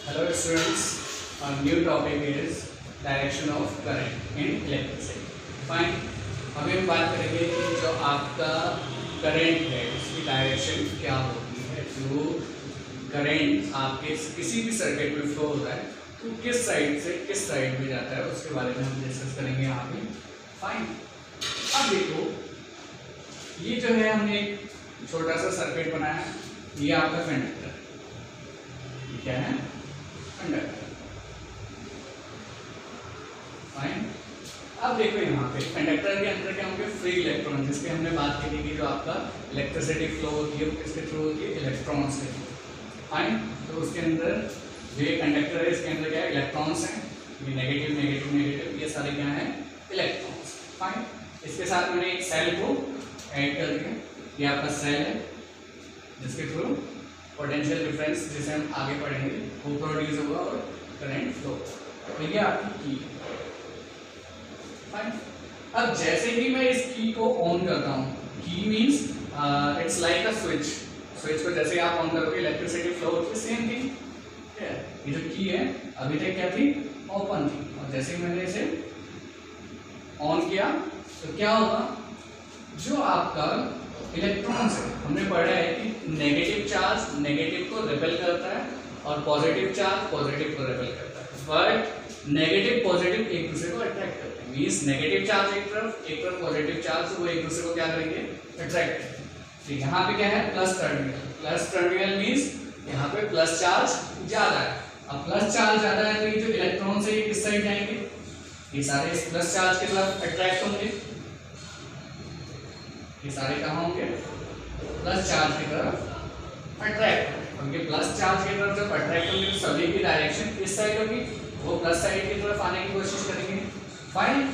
Hello students, our new topic is direction of current in electricity. Fine. अभी हम बात करेंगे कि जो आपका करंट है उसकी डायरेक्शन क्या होती है। जो करंट आपके किसी भी सर्किट में फ्लो होता है तो किस साइड से किस साइड में जाता है उसके बारे में हम डिस्कस करेंगे यहाँ पे। फाइन। अब देखो, ये जो है हमने एक छोटा सा सर्किट बनाया है, ये आपका कंडक्टर है। ये क्या है? कंडक्टर। फाइन। अब देखो यहाँ पे कंडक्टर के अंदर क्या होंगे? फ्री इलेक्ट्रॉन, जिसके हमने बात की थी कि जो आपका इलेक्ट्रिसिटी फ्लो होती है किसके थ्रू होती है? इलेक्ट्रॉन्स के थ्रू। फाइन। तो उसके अंदर जो ये कंडक्टर है इसके अंदर क्या है? इलेक्ट्रॉन्स हैं। ये नेगेटिव नेगेटिव नेगेटिव, ये सारे क्या है? इलेक्ट्रॉन्स। फाइन। इसके साथ मैंने एक सेल को ऐड कर दिया। ये आपका सेल है जिसके थ्रू पोटेंशियल डिफरेंस, जिसे हम आगे पढ़ेंगे, वो प्रोड्यूस होगा और करंट फ्लो। तो ये आपकी की है। फाइन। अब जैसे ही मैं इस की को ऑन करता हूँ, की means it's like a switch. Switch को जैसे आप ऑन करोगे इलेक्ट्रिसिटी फ्लो होती है, सेम थिंग। ये जो की है अभी तक क्या थी? ओपन थी, और जैसे ही मैंने इसे ऑन किया तो क्या होगा? जो आपका इलेक्ट्रॉन्स है, हमने पढ़ा है कि नेगेटिव चार्ज नेगेटिव को रिपेल करता है और पॉजिटिव चार्ज पॉजिटिव को रिपेल करता है, बट नेगेटिव पॉजिटिव एक दूसरे को अट्रैक्ट करते हैं। मींस नेगेटिव चार्ज एक तरफ पॉजिटिव चार्ज, वो एक दूसरे को क्या करेंगे? अट्रैक्ट करेंगे। तो यहाँ पे क्या है? Plus terminal. Plus terminal means यहाँ पे प्लस चार्ज ज्यादा है। अब प्लस चार्ज ज्यादा है तो ये जो इलेक्ट्रॉन है ये किस साइड जाएंगे? ये सारे इस प्लस चार्ज की तरफ अट्रैक्ट होंगे। ये सारे कहाँ होंगे? प्लस चार्ज की तरफ अट्रैक्ट होंगे। प्लस चार्ज की तरफ जब अट्रैक्ट होंगे तो सभी की डायरेक्शन किस साइड होगी? वो प्लस साइड की तरफ आने की कोशिश करेंगे। फाइन।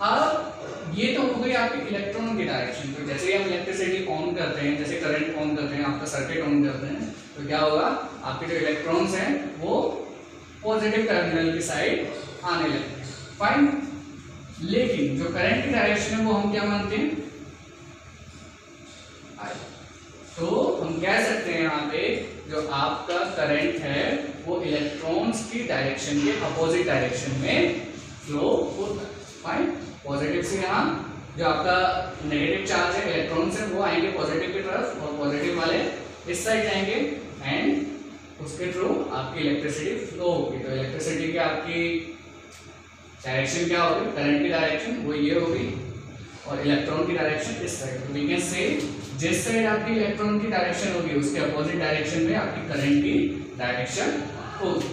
अब ये तो हो गई आपकी इलेक्ट्रॉन की डायरेक्शन। तो जैसे ही हम इलेक्ट्रिसिटी ऑन करते हैं, जैसे करंट ऑन करते हैं, आपका सर्किट ऑन करते हैं, तो क्या होगा? आपके जो इलेक्ट्रॉन्स हैं वो पॉजिटिव टर्मिनल की साइड आने लगते हैं। फाइन। लेकिन जो करंट की डायरेक्शन है वो हम क्या मानते हैं? तो हम कह सकते हैं यहाँ पे जो आपका करंट है वो इलेक्ट्रॉन्स की डायरेक्शन के अपोजिट डायरेक्शन में फ्लो होता है। फाइन। पॉजिटिव से यहाँ जो आपका नेगेटिव चार्ज है, इलेक्ट्रॉन्स है, वो आएंगे पॉजिटिव की तरफ और पॉजिटिव वाले इस साइड जाएंगे एंड उसके थ्रू आपकी इलेक्ट्रिसिटी फ्लो होगी। तो इलेक्ट्रिसिटी की आपकी डायरेक्शन क्या होगी? करंट की डायरेक्शन वो ये होगी और इलेक्ट्रॉन की डायरेक्शन इस साइड। तो वी कैन से जिस साइड आपकी इलेक्ट्रॉन की डायरेक्शन होगी उसके अपोजिट डायरेक्शन में आपकी करंट की डायरेक्शन होगी।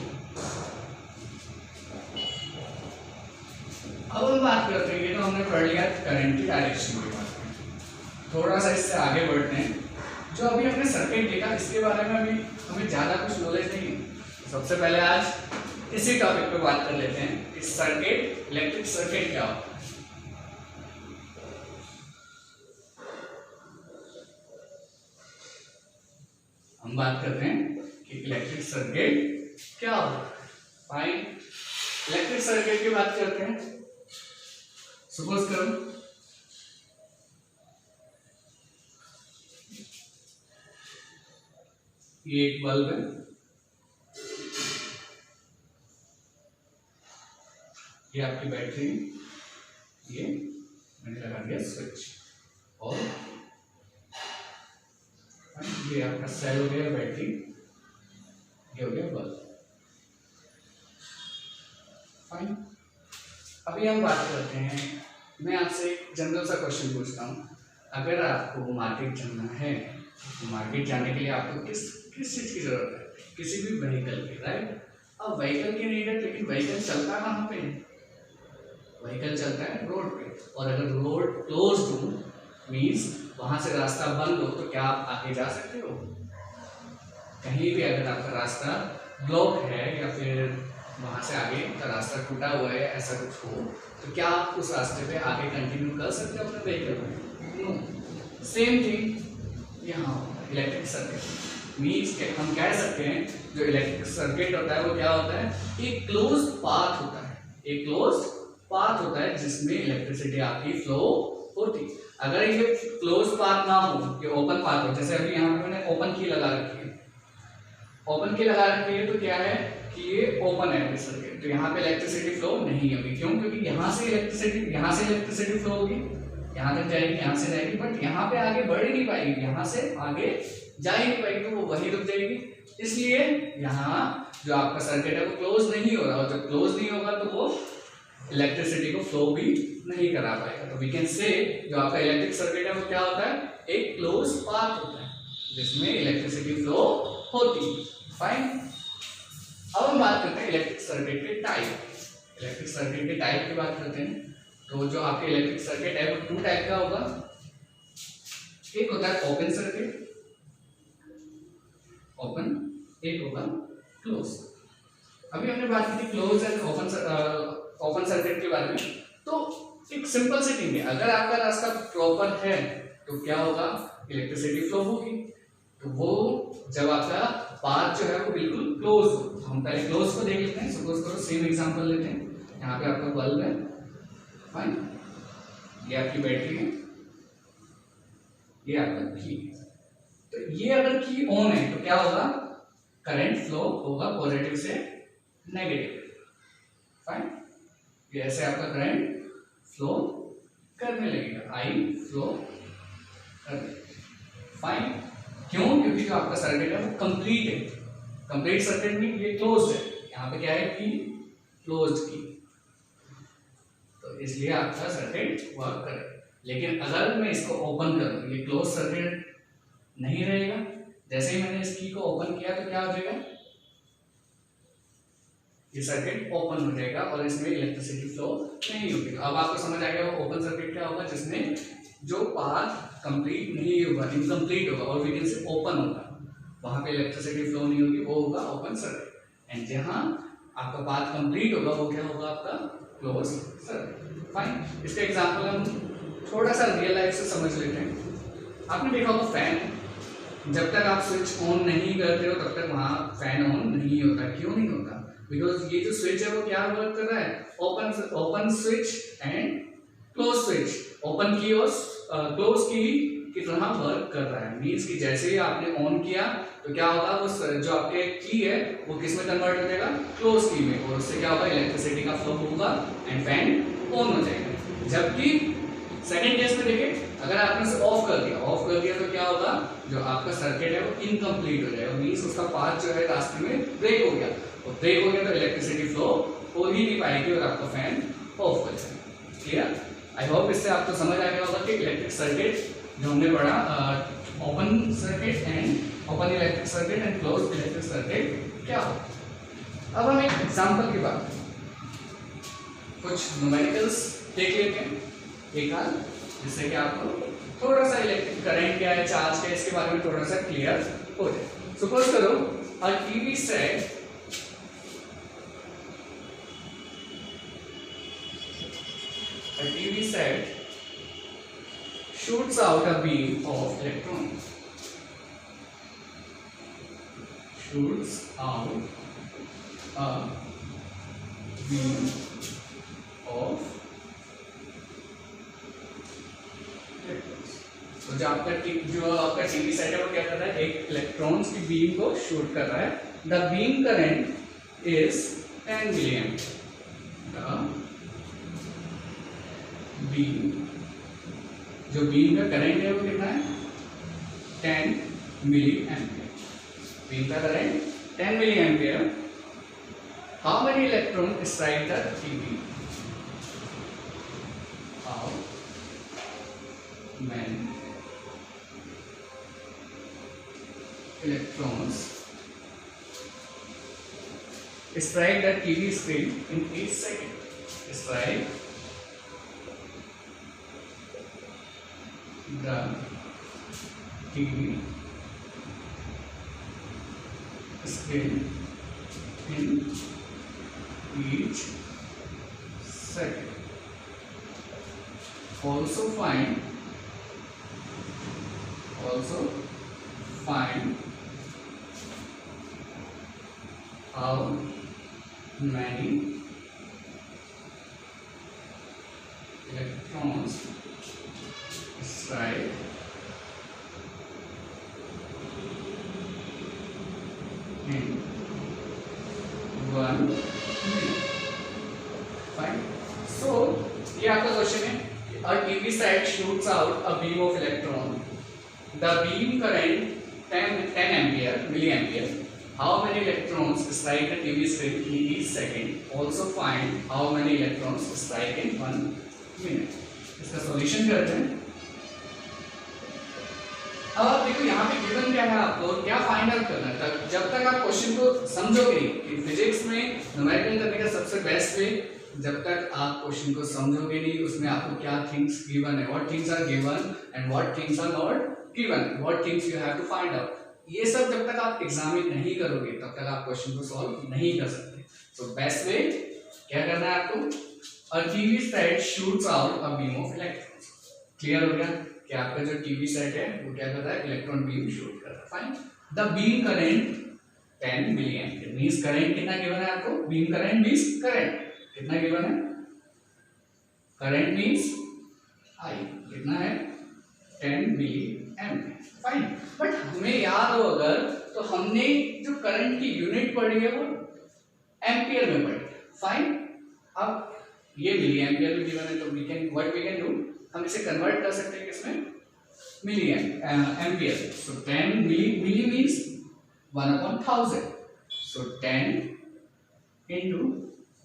अब हम बात करते हैं, ये तो हमने पढ़ लिया करंट की डायरेक्शन के बारे में। थोड़ा सा इससे आगे बढ़ते हैं। जो अभी हमने सर्किट देखा इसके बारे में अभी हमें ज्यादा कुछ नॉलेज नहीं है। सबसे पहले आज इसी टॉपिक पे बात कर लेते हैं कि सर्किट, इलेक्ट्रिक सर्किट क्या होता है। हम बात करते हैं कि इलेक्ट्रिक सर्किट क्या होता है। फाइन। इलेक्ट्रिक सर्किट की बात करते हैं। सपोज करो ये एक बल्ब है, ये आपकी बैटरी, ये मैंने लगा दिया स्विच, और ये आपका सेल हो गया बैटरी, ये हो गया बल्ब। फाइन। अभी हम बात करते हैं, मैं आपसे एक जनरल सा क्वेश्चन पूछता हूँ। अगर आपको मार्केट जाना है तो मार्केट जाने के लिए आपको किस किस चीज़ की जरूरत है? किसी भी व्हीकल की, राइट? अब व्हीकल की नीड, लेकिन व्हीकल चलता कहाँ पे? व्हीकल चलता है रोड पे, और अगर रोड क्लोज हो मीन्स वहां से रास्ता बंद हो तो क्या आप आगे जा सकते हो? कहीं भी अगर आपका रास्ता ब्लॉक है या फिर वहां से आगे का रास्ता टूटा हुआ है, ऐसा कुछ हो, तो क्या आप उस रास्ते पे आगे कंटिन्यू कर सकते हो अपने व्हीकल में? नो। सेम थिंग यहाँ इलेक्ट्रिक सर्किट मीन्स के हम कह सकते हैं जो इलेक्ट्रिक सर्किट होता है वो क्या होता है? एक क्लोज पाथ होता है। एक क्लोज पाथ होता है जिसमें इलेक्ट्रिसिटी आपकी फ्लो होती है। अगर ये क्लोज पाथ ना हो, ये ओपन पाथ हो, जैसे अभी यहाँ पे मैंने ओपन की लगा रखी है, ओपन की लगा रखी है, तो क्या है कि ये ओपन है सर्किट, तो यहाँ पे इलेक्ट्रिसिटी फ्लो नहीं होगी। क्यों? क्योंकि यहाँ से इलेक्ट्रिसिटी फ्लो होगी, यहाँ तक जाएगी, यहाँ से जाएगी, बट यहाँ पे आगे बढ़ ही नहीं पाएगी, यहाँ से आगे जा ही नहीं पाएगी, तो वो वहीं रुक जाएगी। इसलिए यहाँ जो आपका सर्किट है वो क्लोज नहीं हो रहा, और जब क्लोज नहीं होगा तो वो इलेक्ट्रिसिटी को फ्लो भी नहीं करा पाएगा। तो वी कैन से जो आपका इलेक्ट्रिक सर्किट है वो क्या होता है, एक क्लोज पाथ होता है जिसमें इलेक्ट्रिसिटी फ्लो होती है। फाइन। अब हम बात करते हैं इलेक्ट्रिक सर्किट के टाइप। इलेक्ट्रिक सर्किट के टाइप की बात करते हैं। तो जो आपके इलेक्ट्रिक सर्किट है वो 2 टाइप का होगा। एक होता है ओपन सर्किट, ओपन, एक होगा क्लोज। अभी हमने बात की थी क्लोज एंड ओपन सर्किट के बारे में। तो एक सिंपल सी थिंग है, अगर आपका रास्ता प्रॉपर है तो क्या होगा, इलेक्ट्रिसिटी फ्लो होगी। तो वो जब आपका पाथ जो है वो बिल्कुल क्लोज हो, तो हम पहले क्लोज को देख लेते हैं। सपोज करो सेम एग्जांपल लेते हैं, यहाँ पे आपका बल्ब है, फाइन, ये आपकी बैटरी है, ये आपका की है। तो ये अगर की ऑन है तो क्या होगा, करंट फ्लो होगा पॉजिटिव से नेगेटिव, फाइन। ये ऐसे आपका करंट फ्लो करने लगेगा, आई फ्लो करने, फाइन। क्यों? क्योंकि जो आपका सर्किट है वो कंप्लीट है, कंप्लीट सर्किट में ये क्लोज है, यहाँ पे क्या है की क्लोज्ड की, तो इसलिए आपका सर्किट वर्क करेगा। लेकिन अगर मैं इसको ओपन करूं, ये क्लोज सर्किट नहीं रहेगा। जैसे ही मैंने इस की को ओपन किया तो क्या हो जाएगा, ये सर्किट ओपन हो जाएगा और इसमें इलेक्ट्रिसिटी फ्लो नहीं होगी। अब आपको समझ आ गया वो ओपन सर्किट क्या होगा, जिसमें जो पाथ कंप्लीट नहीं होगा, इनकम्प्लीट होगा, और वी कैन से ओपन होगा, वहां पे इलेक्ट्रिसिटी फ्लो नहीं होगी, वो होगा ओपन सर्किट। एंड जहां आपका पाथ कंप्लीट होगा वो क्या होगा, आपका क्लोज सर्किट, फाइन। इसका एग्जांपल हम थोड़ा सा रियल लाइफ से समझ लेते हैं। आपने देखा होगा फैन, जब तक आप स्विच ऑन नहीं करते हो तब तक वहां फैन ऑन नहीं होता। क्यों नहीं होता? बिकॉज ये जो स्विच है वो क्या वर्क कर रहा है, open switch and close switch, open की और क्लोज की की तरह वर्क कर रहा है। मींस कि जैसे ही आपने ऑन किया तो क्या होगा, वो जो आपके की है वो किस में कन्वर्ट हो जाएगा, क्लोज की में, और उससे क्या होगा, इलेक्ट्रिसिटी का फ्लो होगा एंड फैन ऑन हो जाएगा। जबकि सेकंड केस में देखिए, अगर आपने इसे ऑफ कर दिया तो क्या होगा, जो आपका सर्किट है वो इनकम्प्लीट हो जाएगा। मींस उसका पाथ जो है रास्ते में ब्रेक हो गया, और ब्रेक हो गया तो इलेक्ट्रिसिटी फ्लो हो ही नहीं पाएगी और आपका फैन ऑफ हो जाएगा। क्लियर? आई होप इससे आपको समझ आ गया होगा कि इलेक्ट्रिक सर्किट जो हमने पढ़ा, open circuit and open electric circuit and close electric circuit क्या हो। अब हम एक एग्जांपल की बात, कुछ न्यूमेरिकल्स देख लेते हैं एक हाल, जिससे कि आपको थोड़ा सा इलेक्ट्रिक करंट क्या है, चार्ज क्या है, इसके बारे में थोड़ा सा क्लियर हो जाए। सपोज करो a TV set shoots out a beam of electrons. Shoots out a beam of electrons. तो जो आपका टीवी सेट है वो क्या कर रहा है, एक इलेक्ट्रॉन्स की बीम को शूट कर रहा है। The beam current is 10 milliamp. The beam, जो बीम का करंट है वो कितना है, 10 मिली एम्पियर। बीम का current 10 milli ampere. How many electron strike the TV? How many electrons strike the TV screen in each second? Strike the TV screen in each second. Also find how many electrons strike in 1 minute. Fine. So ये आपका question है, a TV set shoots out a beam of electron. The beam current 10 ampere milliampere. How many electrons strike the TV screen in each second? Also find how many electrons strike in 1 minute. इसका solution करते हैं। अब आप देखो यहाँ पे given क्या है, आपको क्या फाइंड आउट करना है। जब तक आप क्वेश्चन को समझोगे नहीं, फिजिक्स में न्यूमेरिकल करने का सबसे बेस्ट वे, जब तक आप क्वेश्चन को समझोगे नहीं, उसमें आपको क्या थिंग्स गिवन है, what things are given and what things are not given, what things you have to find out, ये सब जब तक आप एग्जामिन नहीं करोगे तब तक आप क्वेश्चन को सॉल्व नहीं कर सकते। सो बेस्ट वे क्या करना है आपको, a TV set shoots out a beam of electrons. Clear हो गया कि आपका जो टीवी सेट है वो क्या करता है, इलेक्ट्रॉन बीम शूट करता है। Fine. The beam current 10 milliampere means current कितना गिवन है आपको, बीम करंट मींस करंट कितना गिवन है, करंट मींस आई कितना है 10 मिलीएम्पियर। फाइन। बट हमें याद हो अगर, तो हमने जो करंट की यूनिट पढ़ी है वो एम्पियर में पढ़ी। फाइन। अब ये मिली एम्पियर में गिवन है तो we can what we can do, हम इसे कन्वर्ट कर सकते हैं किसमें, milli ampere. So 10 milli means 1/1000, so 10 into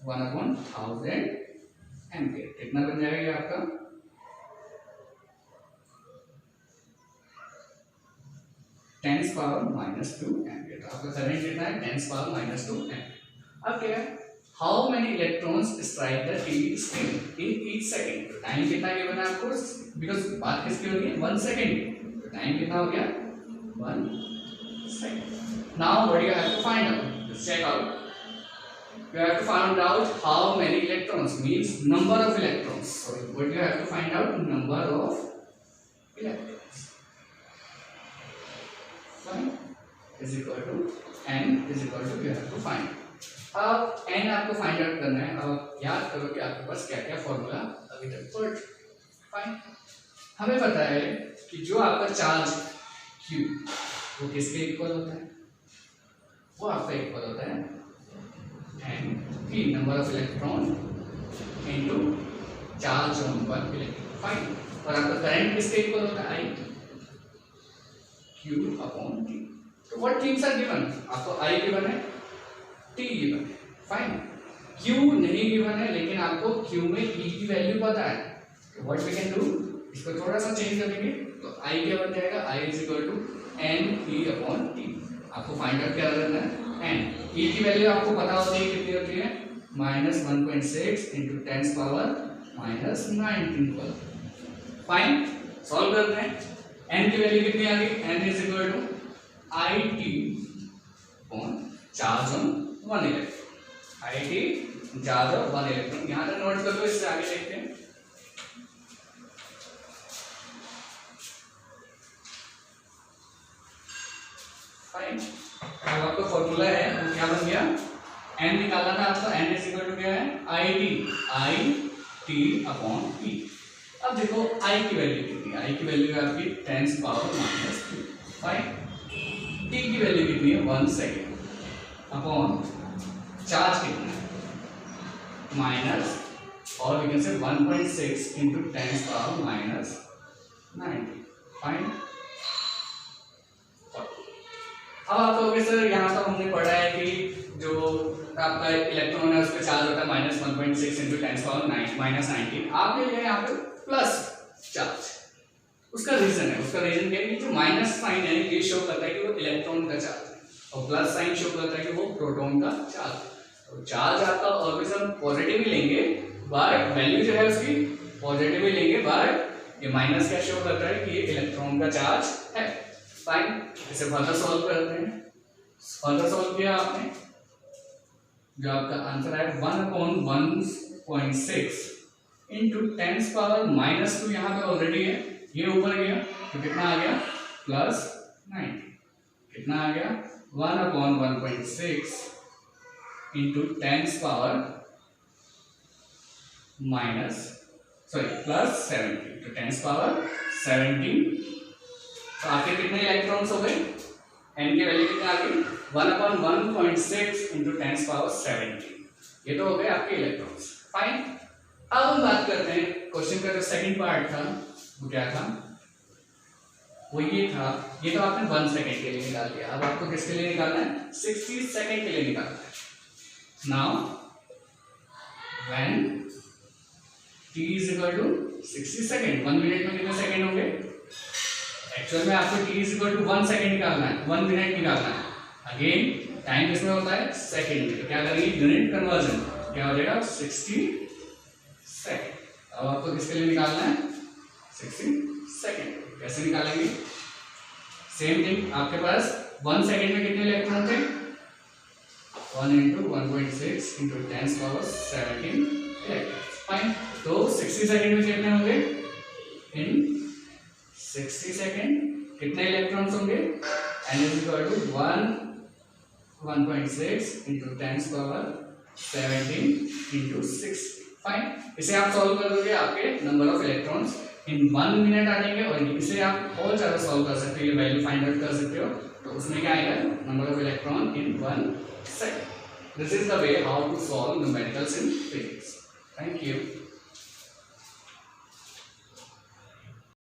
1/1000 ampere कितना बन जाएगा ये आपका, 10⁻⁻2 एम्पियर। तो आपका करंट कितना है 10⁻⁻2 एम्पियर। अब क्या है, how many electrons strike the TV screen in each second. तो टाइम कितना गिवन है आपको, बिकॉज बात किसकी हो रही है 1 सेकंड, तो टाइम कितना हो गया 1 second. Now what you have to find out, let's check out. You have to find out how many electrons means number of electrons. So what you have to find out, number of electrons. Fine. Is equal to n is equal to you have to find. अब n आपको find out करना है। अब याद करो कि आपके पास क्या क्या फॉर्मूला अभी तक पढ़। फाइन। हमें पता है कि जो आपका चार्ज q वो किसके इक्वल होता है, वो आपका इक्वल होता है and p number of electron into charge on one electron। Fine. और आपका करंट किसके इक्वल होता है, I q upon t। तो what things are given, आपको I गिवन है, t गिवन है। फाइन। q नहीं गिवन है लेकिन आपको q में e की वैल्यू पता है, तो what we can do, इसको थोड़ा सा चेंज करेंगे तो I क्या बन जाएगा, I is equal to n p upon t। आपको फाइंड आउट क्या करना है, n e की वैल्यू आपको पता होती है कितनी होती है, -1.6 into 10⁻⁻19। फाइन। सॉल्व करते हैं। n की वैल्यू कितनी आ गई, n is equal to IT on charge on 1 electron, IT charge on 1 electron. यहाँ तक नोट कर लो, इससे आगे देखते हैं। फाइन। अब आपका फॉर्मूला है वो क्या बन गया, n निकालना था आपको, n इज इक्वल टू क्या है, IT अपॉन P। अब देखो I की वैल्यू कितनी है, I की वैल्यू है आपकी 10⁻⁻2। फाइन। T की वैल्यू कितनी है 1 सेकेंड अपॉन चार्ज कितना है माइनस, और we can say 1.6 into 10⁻⁻19। Fine. अब आप कहोगे सर यहाँ तो हमने पढ़ा है कि जो आपका इलेक्ट्रॉन है उसका चार्ज होता है -1.6 into 10⁻⁻19। आपने लिया यहाँ पे प्लस चार्ज, उसका रीजन है, उसका रीजन क्या है कि जो माइनस साइन है ये शो करता है कि वो इलेक्ट्रॉन का चार्ज है, और प्लस साइन शो करता है कि वो प्रोटॉन का चार्ज है। तो चार्ज आपका ऑलवेज हम पॉजिटिव ही लेंगे, बट वैल्यू जो है उसकी पॉजिटिव ही लेंगे, बट ये माइनस क्या शो करता है कि ये इलेक्ट्रॉन का चार्ज है। फाइन। इसे फर्दर सॉल्व करते हैं। फर्दर सॉल्व किया आपने, जो आपका आंसर है 1/1.6 into 10⁻⁻2। यहाँ पे ऑलरेडी है, ये ऊपर गया तो कितना आ गया +90। कितना आ गया 1/1.6 into 10⁻⁻ +70 तो 10⁻17। तो आखिर कितने इलेक्ट्रॉन्स हो गए, n की वैल्यू कितना आ गई 1/1.6 इंटू 10⁻17। ये तो हो गए आपके इलेक्ट्रॉन्स। फाइन, अब हम बात करते हैं क्वेश्चन का जो सेकंड पार्ट था वो क्या था, वो ये था, ये तो आपने 1 सेकंड के लिए निकाल दिया, अब आपको किसके लिए निकालना है, 60 सेकंड के लिए निकालना है। Now when t is equal to 60 second, 1 minute में कितने सेकंड होंगे, एक्चुअल में आपको t is equal to 1 second निकालना है, 1 मिनट निकालना है। अगेन टाइम किसमें होता है, सेकंड में, तो क्या करेंगे यूनिट कन्वर्जन, क्या हो जाएगा 60 सेकंड। अब आपको किसके लिए निकालना है, 60 सेकंड। कैसे निकालेंगे, सेम थिंग, आपके पास 1 सेकंड में कितने इलेक्ट्रॉन थे, 1 इंटू 1.6 इंटू 10⁻17 इलेक्ट्रॉन। फाइन, तो 60 सेकंड में कितने होंगे, इन 60 सेकंड कितने इलेक्ट्रॉन्स होंगे, n is equal to 1.6 into 10⁻17 into 6। Fine, इसे आप सॉल्व कर दोगे, आपके number of electrons in 1 minute आ जाएंगे, और इसे आप और ज़्यादा सॉल्व कर सकते हो, ये वैल्यू फाइंड आउट कर सकते हो, तो उसमें क्या आएगा, number of electron in 1 second. This is the way how to solve numericals in physics. Thank you.